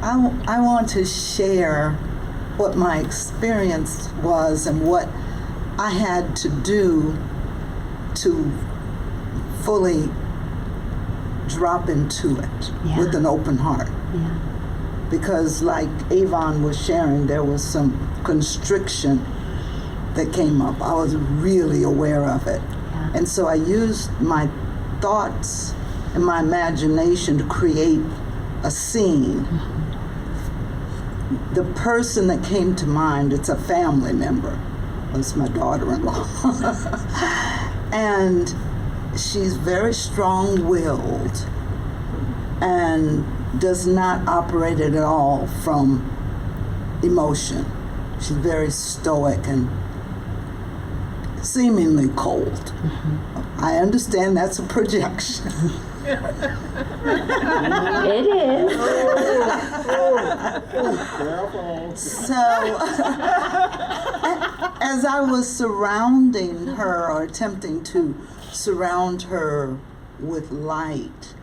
I want to share what my experience was and what I had to do to fully drop into it with an open heart. Yeah. Because like Avon was sharing, there was some constriction that came up. I was really aware of it. Yeah. And so I used my thoughts and my imagination to create a scene. The person that came to mind, it's a family member, was my daughter-in-law. And she's very strong-willed and does not operate at all from emotion. She's very stoic and seemingly cold. I understand that's a projection. It is. So, as I was surrounding her, or attempting to surround her with light,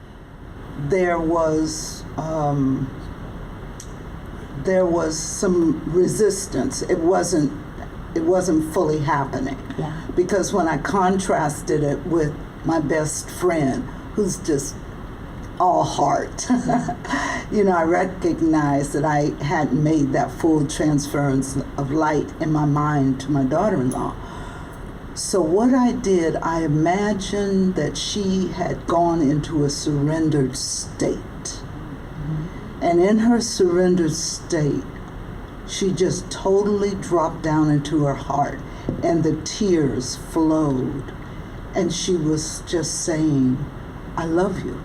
there was some resistance. It wasn't fully happening. Yeah. Because when I contrasted it with my best friend, who's just all heart, I recognized that I hadn't made that full transference of light in my mind to my daughter-in-law. So what I did, I imagined that she had gone into a surrendered state. And in her surrendered state, she just totally dropped down into her heart, and the tears flowed. And she was just saying, I love you.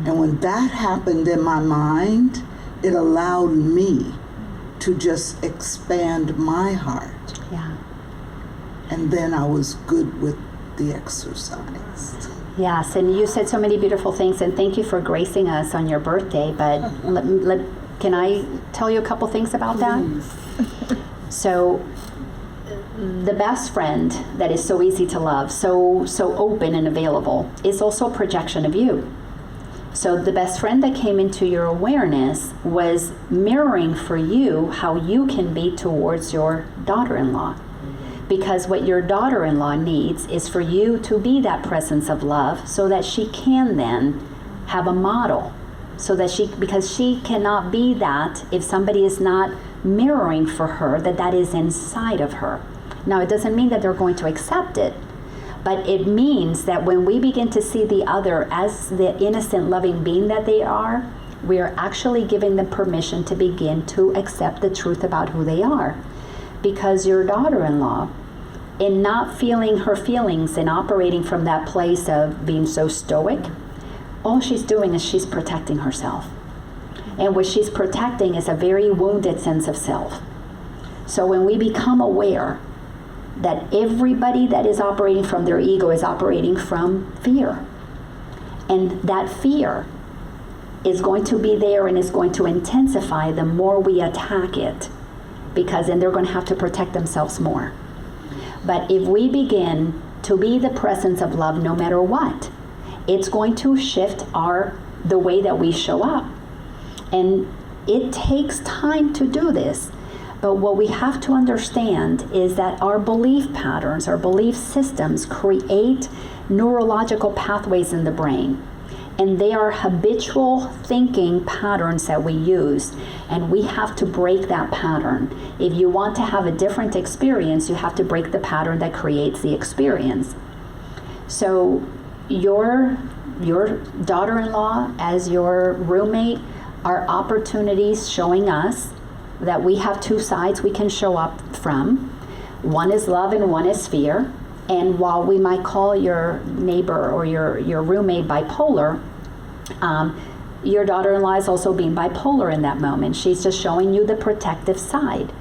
And when that happened in my mind, it allowed me to just expand my heart. Yeah. And then I was good with the exercise. Yes, and you said so many beautiful things, and thank you for gracing us on your birthday, but can I tell you a couple things about that? So, the best friend that is so easy to love, so open and available, is also a projection of you. So the best friend that came into your awareness was mirroring for you how you can be towards your daughter-in-law. Because what your daughter-in-law needs is for you to be that presence of love so that she can then have a model. Because she cannot be that if somebody is not mirroring for her that is inside of her. Now, it doesn't mean that they're going to accept it, but it means that when we begin to see the other as the innocent, loving being that they are, we are actually giving them permission to begin to accept the truth about who they are. Because your daughter-in-law, in not feeling her feelings and operating from that place of being so stoic, all she's doing is she's protecting herself. And what she's protecting is a very wounded sense of self. So when we become aware that everybody that is operating from their ego is operating from fear, and that fear is going to be there and is going to intensify the more we attack it, because then they're going to have to protect themselves more. But if we begin to be the presence of love no matter what, it's going to shift the way that we show up. And it takes time to do this. But what we have to understand is that our belief patterns, our belief systems create neurological pathways in the brain. And they are habitual thinking patterns that we use. And we have to break that pattern. If you want to have a different experience, you have to break the pattern that creates the experience. So your daughter-in-law as your roommate are opportunities showing us that we have two sides we can show up from. One is love and one is fear. And while we might call your neighbor or your roommate bipolar, your daughter-in-law is also being bipolar in that moment. She's just showing you the protective side.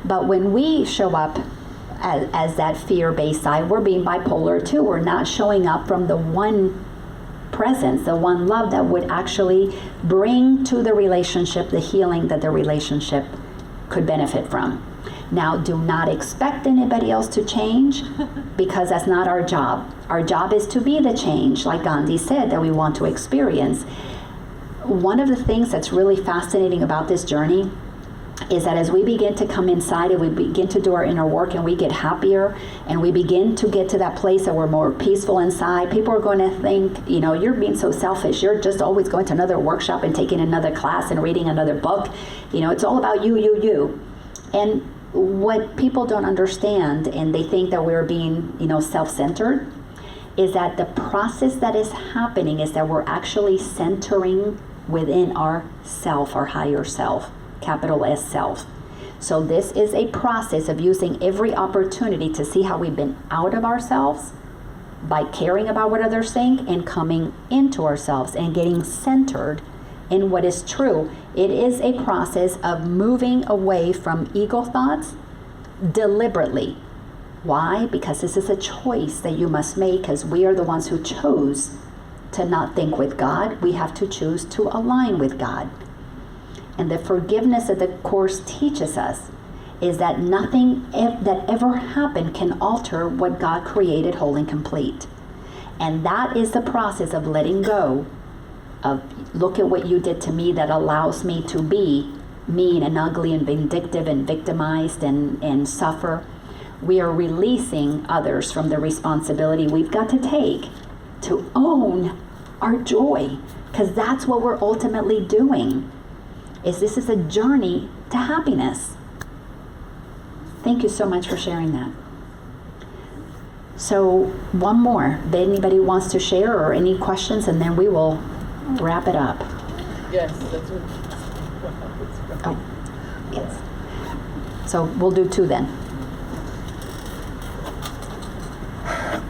But when we show up as that fear-based side, we're being bipolar too. We're not showing up from the one presence, the one love that would actually bring to the relationship the healing that the relationship could benefit from. Now, do not expect anybody else to change, because that's not our job. Our job is to be the change, like Gandhi said, that we want to experience. one of the things that's really fascinating about this journey is that as we begin to come inside and we begin to do our inner work and we get happier and we begin to get to that place that we're more peaceful inside, people are going to think, you're being so selfish. You're just always going to another workshop and taking another class and reading another book. It's all about you. And what people don't understand, and they think that we're being, self-centered, is that the process that is happening is that we're actually centering within our self, our higher self. Capital S self. So this is a process of using every opportunity to see how we've been out of ourselves by caring about what others think and coming into ourselves and getting centered in what is true. It is a process of moving away from ego thoughts deliberately. Why? Because this is a choice that you must make, because we are the ones who chose to not think with God. We have to choose to align with God. And the forgiveness that the Course teaches us is that nothing that ever happened can alter what God created whole and complete. And that is the process of letting go of, look at what you did to me that allows me to be mean and ugly and vindictive and victimized and suffer. We are releasing others from the responsibility we've got to take to own our joy, because that's what we're ultimately doing. This is a journey to happiness. Thank you so much for sharing that. So one more, if anybody wants to share or any questions, and then we will wrap it up. Yes, that's what. Oh, yes. So we'll do 2 then.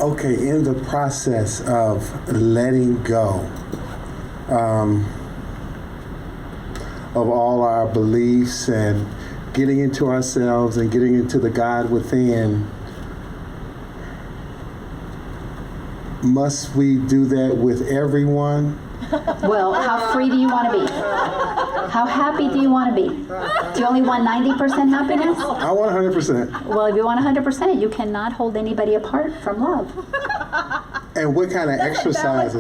Okay, in the process of letting go of all our beliefs and getting into ourselves and getting into the God within, must we do that with everyone? Well, how free do you want to be? How happy do you want to be? Do you only want 90% happiness? I want 100%. Well, if you want 100%, you cannot hold anybody apart from love. And what kind of exercises?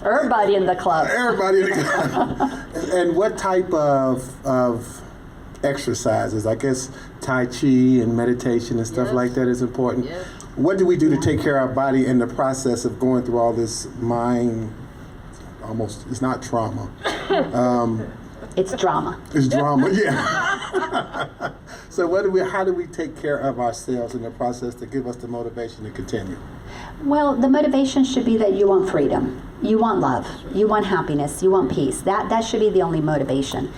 Everybody in the club. Everybody in the club. And what type of exercises? I guess Tai Chi and meditation and stuff like that is important. Yes. What do we do to take care of our body in the process of going through all this mind, it's not trauma. It's drama. It's drama, yeah. So how do we take care of ourselves in the process to give us the motivation to continue? Well, the motivation should be that you want freedom. You want love. You want happiness. You want peace. That should be the only motivation.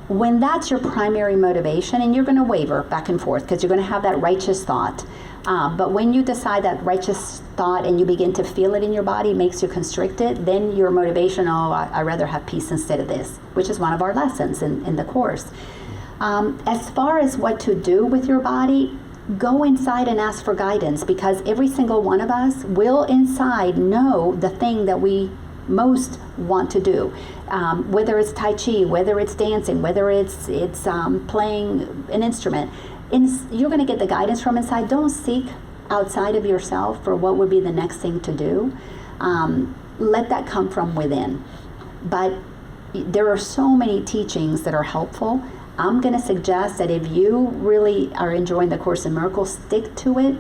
When that's your primary motivation, and you're going to waver back and forth because you're going to have that righteous thought. But when you decide that righteous thought and you begin to feel it in your body, makes you constricted, then your motivation, I'd rather have peace instead of this, which is one of our lessons in the Course. As far as what to do with your body, go inside and ask for guidance, because every single one of us will inside know the thing that we most want to do. Whether it's Tai Chi, whether it's dancing, whether it's playing an instrument. You're going to get the guidance from inside. Don't seek outside of yourself for what would be the next thing to do. Let that come from within. But there are so many teachings that are helpful. I'm going to suggest that if you really are enjoying the Course in Miracles, stick to it.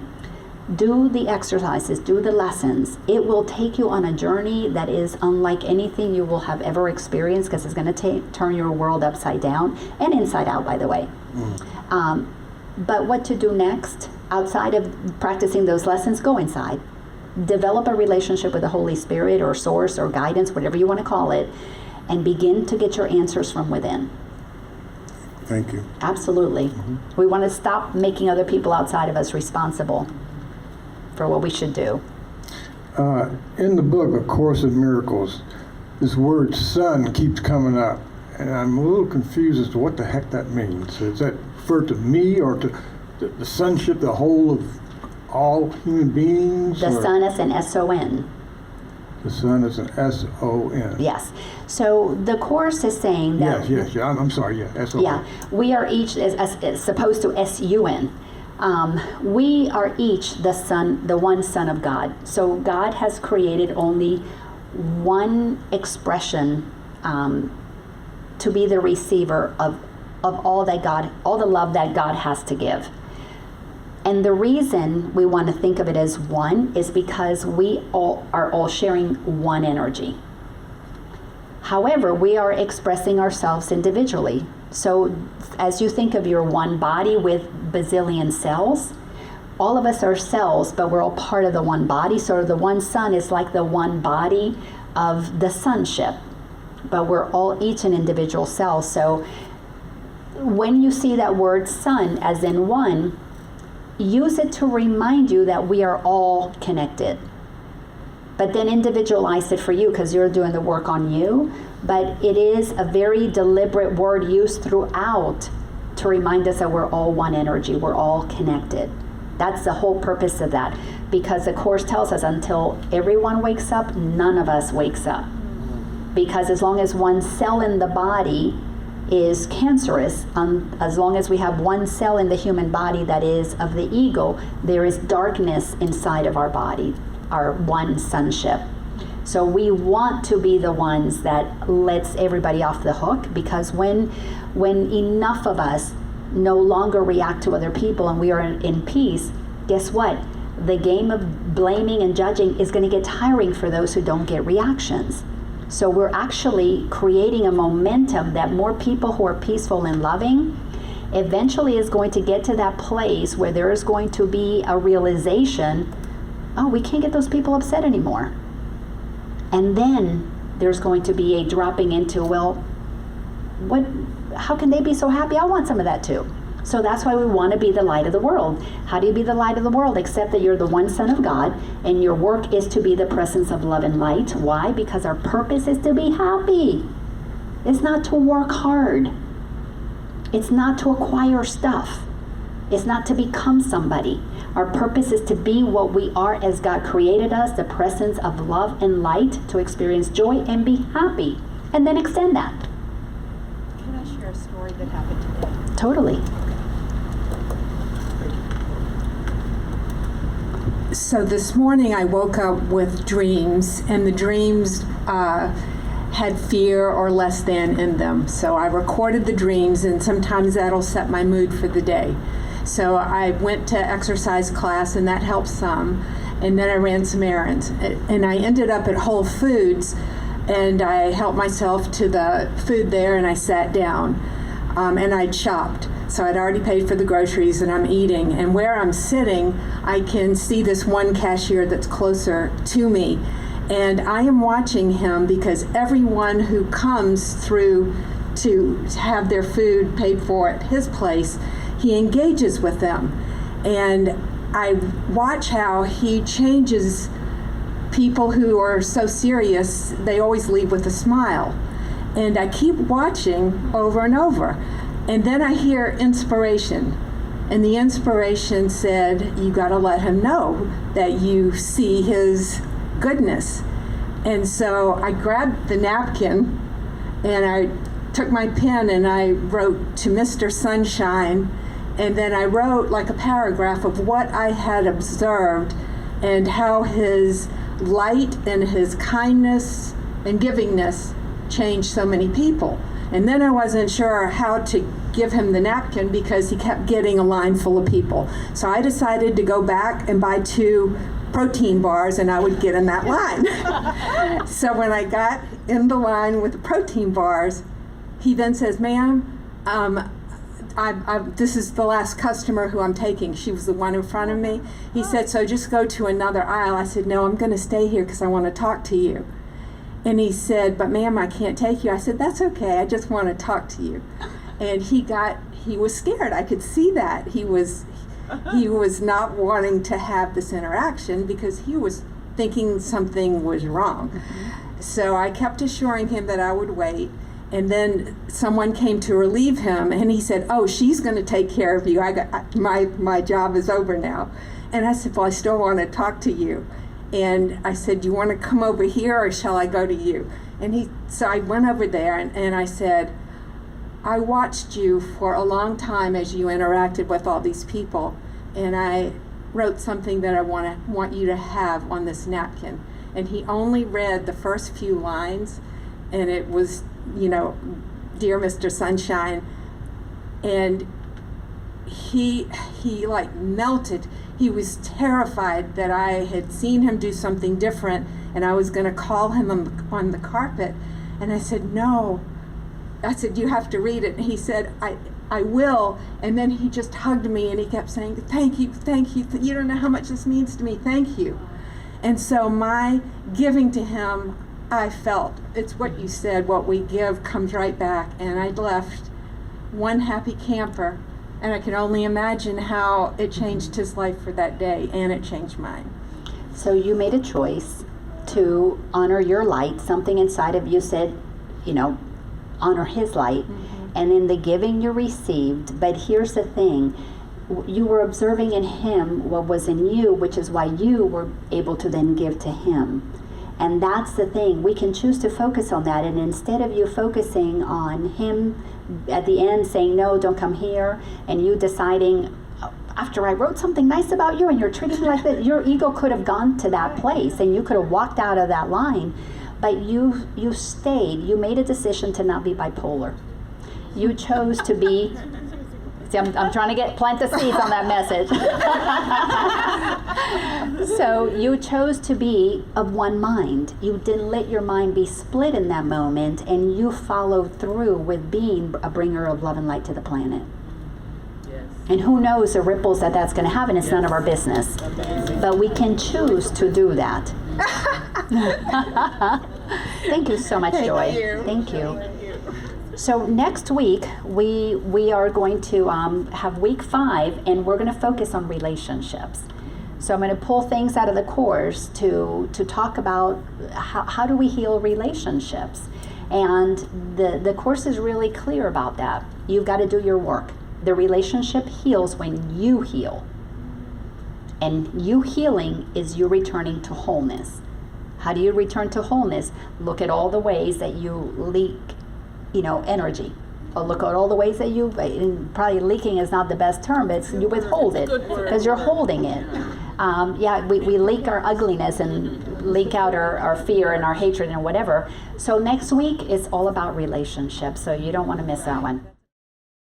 Do the exercises, do the lessons. It will take you on a journey that is unlike anything you will have ever experienced, because it's going to turn your world upside down and inside out, by the way. But what to do next, outside of practicing those lessons, go inside. Develop a relationship with the Holy Spirit or Source or guidance, whatever you want to call it, and begin to get your answers from within. Thank you. Absolutely. We want to stop making other people outside of us responsible for what we should do. In the book, A Course in Miracles, this word son keeps coming up, and I'm a little confused as to what the heck that means. Is that refer to me or to the sonship, the whole of all human beings? The Son is an S-O-N. The Son is an S-O-N. Yes. So the Course is saying that... Yes. I'm sorry, yeah, S-O-N. Yeah. We are each as supposed to S-U-N. We are each the one Son of God. So God has created only one expression to be the receiver of all the love that God has to give. And the reason we want to think of it as one is because we are all sharing one energy. However, we are expressing ourselves individually. So as you think of your one body with bazillion cells, all of us are cells, but we're all part of the one body. So the one sun is like the one body of the sonship, but we're all each an individual cell. So when you see that word son as in one, use it to remind you that we are all connected. But then individualize it for you because you're doing the work on you. But it is a very deliberate word used throughout to remind us that we're all one energy. We're all connected. That's the whole purpose of that. Because the Course tells us until everyone wakes up, none of us wakes up. Because as long as one cell in the body is cancerous, as long as we have one cell in the human body that is of the ego, there is darkness inside of our body, our one sonship. So we want to be the ones that lets everybody off the hook, because when enough of us no longer react to other people and we are in peace, guess what? The game of blaming and judging is going to get tiring for those who don't get reactions. So we're actually creating a momentum that more people who are peaceful and loving eventually is going to get to that place where there is going to be a realization, oh, we can't get those people upset anymore. And then there's going to be a dropping into, well, how can they be so happy? I want some of that too. So that's why we want to be the light of the world. How do you be the light of the world? Except that you're the one Son of God, and your work is to be the presence of love and light. Why? Because our purpose is to be happy. It's not to work hard. It's not to acquire stuff. It's not to become somebody. Our purpose is to be what we are as God created us, the presence of love and light, to experience joy and be happy, and then extend that. Can I share a story that happened today? Totally. So this morning I woke up with dreams, and the dreams had fear or less than in them. So I recorded the dreams, and sometimes that'll set my mood for the day. So I went to exercise class, and that helped some. And then I ran some errands. And I ended up at Whole Foods, and I helped myself to the food there, and I sat down. And I'd shopped. So I'd already paid for the groceries, and I'm eating. And where I'm sitting, I can see this one cashier that's closer to me. And I am watching him because everyone who comes through to have their food paid for at his place, he engages with them. And I watch how he changes people who are so serious, they always leave with a smile. And I keep watching over and over. And then I hear inspiration. And the inspiration said, you got to let him know that you see his goodness. And so I grabbed the napkin and I took my pen and I wrote to Mr. Sunshine. And then I wrote like a paragraph of what I had observed and how his light and his kindness and givingness changed so many people. And then I wasn't sure how to give him the napkin because he kept getting a line full of people. So I decided to go back and buy 2 protein bars and I would get in that line. So when I got in the line with the protein bars, he then says, ma'am, this is the last customer who I'm taking. She was the one in front of me. He said, so just go to another aisle. I said, no, I'm going to stay here because I want to talk to you. And he said, but ma'am, I can't take you. I said, that's okay. I just want to talk to you. And he was scared. I could see that. He was not wanting to have this interaction because he was thinking something was wrong. Mm-hmm. So I kept assuring him that I would wait. And then someone came to relieve him, and he said, oh, she's going to take care of you. My job is over now. And I said, well, I still want to talk to you. And I said, do you want to come over here or shall I go to you? And so I went over there and I said, I watched you for a long time as you interacted with all these people. and I wrote something that I want you to have on this napkin. And he only read the first few lines, and it was, Dear Mr. Sunshine, and he like melted. He was terrified that I had seen him do something different, and I was going to call him on the carpet. And I said, no. I said, you have to read it. And he said, I will. And then he just hugged me, and he kept saying, thank you, you don't know how much this means to me, thank you. And so my giving to him, I felt, it's what you said, what we give comes right back. And I left one happy camper, and I can only imagine how it changed his life for that day, and it changed mine. So you made a choice to honor your light. Something inside of you said, honor his light. And in the giving you received. But here's the thing. You were observing in him what was in you, which is why you were able to then give to him. And that's the thing. We can choose to focus on that. And instead of you focusing on him at the end saying, no, don't come here, and you deciding, after I wrote something nice about you and you're treating me like that, your ego could have gone to that place and you could have walked out of that line. But you stayed. You made a decision to not be bipolar. You chose to be... See, I'm trying to plant the seeds on that message. So you chose to be of one mind. You didn't let your mind be split in that moment, and you followed through with being a bringer of love and light to the planet. Yes. And who knows the ripples that's going to have, and it's none of our business. But we can choose to do that. Thank you so much, Joy. Thank you. So next week, we are going to have week 5, and we're going to focus on relationships. So I'm going to pull things out of the course to talk about how do we heal relationships. And the course is really clear about that. You've got to do your work. The relationship heals when you heal. And you healing is you returning to wholeness. How do you return to wholeness? Look at all the ways that you leak energy. Or look at all the ways that you, probably leaking is not the best term, but you withhold it because you're holding it. We leak our ugliness and leak out our fear and our hatred and whatever. So next week is all about relationships, so you don't want to miss that one.